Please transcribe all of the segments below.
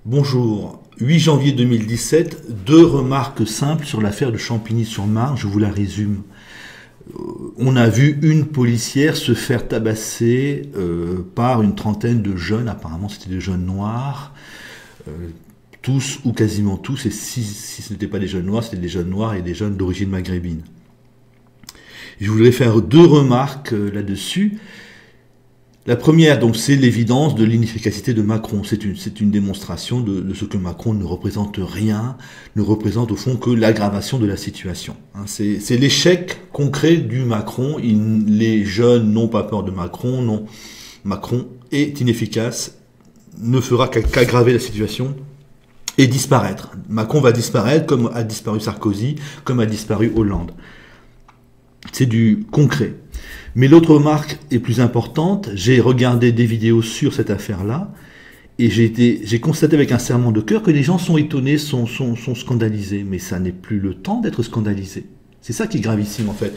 Bonjour, 8 janvier 2017, deux remarques simples sur l'affaire de Champigny-sur-Marne, je vous la résume. On a vu une policière se faire tabasser par une trentaine de jeunes, apparemment c'était des jeunes noirs, tous ou quasiment tous, et si ce n'était pas des jeunes noirs, c'était des jeunes noirs et des jeunes d'origine maghrébine. Je voudrais faire deux remarques là-dessus. La première, donc, c'est l'évidence de l'inefficacité de Macron. C'est une démonstration de ce que Macron ne représente rien, ne représente au fond que l'aggravation de la situation. C'est l'échec concret du Macron. Les jeunes n'ont pas peur de Macron. Non, Macron est inefficace, ne fera qu'aggraver la situation et disparaître. Macron va disparaître comme a disparu Sarkozy, comme a disparu Hollande. C'est du concret. Mais l'autre remarque est plus importante. J'ai regardé des vidéos sur cette affaire-là et j'ai constaté avec un serrement de cœur que les gens sont étonnés, sont scandalisés. Mais ça n'est plus le temps d'être scandalisé. C'est ça qui est gravissime en fait.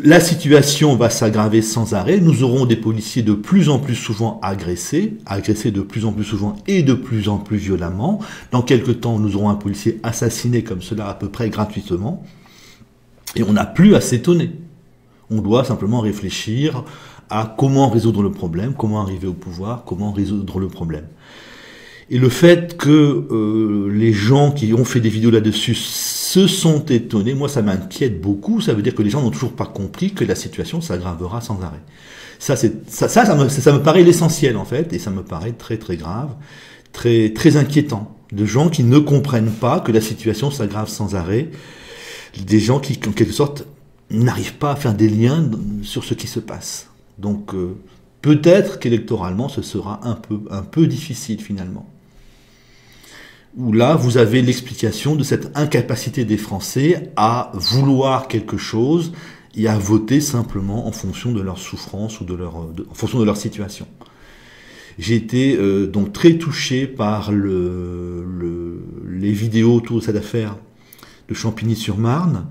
La situation va s'aggraver sans arrêt. Nous aurons des policiers de plus en plus souvent agressés de plus en plus souvent et de plus en plus violemment. Dans quelques temps, nous aurons un policier assassiné comme cela à peu près gratuitement. Et on n'a plus à s'étonner. On doit simplement réfléchir à comment résoudre le problème, comment arriver au pouvoir, comment résoudre le problème. Et le fait que les gens qui ont fait des vidéos là-dessus se sont étonnés, moi ça m'inquiète beaucoup, ça veut dire que les gens n'ont toujours pas compris que la situation s'aggravera sans arrêt. Ça me paraît l'essentiel en fait, et ça me paraît très très grave, très, très inquiétant, de gens qui ne comprennent pas que la situation s'aggrave sans arrêt, des gens qui en quelque sorte n'arrivent pas à faire des liens sur ce qui se passe. Donc peut-être qu'électoralement ce sera un peu difficile finalement. Où là vous avez l'explication de cette incapacité des Français à vouloir quelque chose et à voter simplement en fonction de leur souffrance ou en fonction de leur situation. J'ai été donc très touché par les vidéos autour de cette affaire de Champigny-sur-Marne,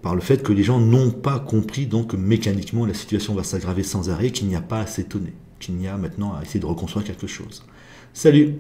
par le fait que les gens n'ont pas compris donc que mécaniquement la situation va s'aggraver sans arrêt, qu'il n'y a pas à s'étonner, qu'il y a maintenant à essayer de reconstruire quelque chose. Salut!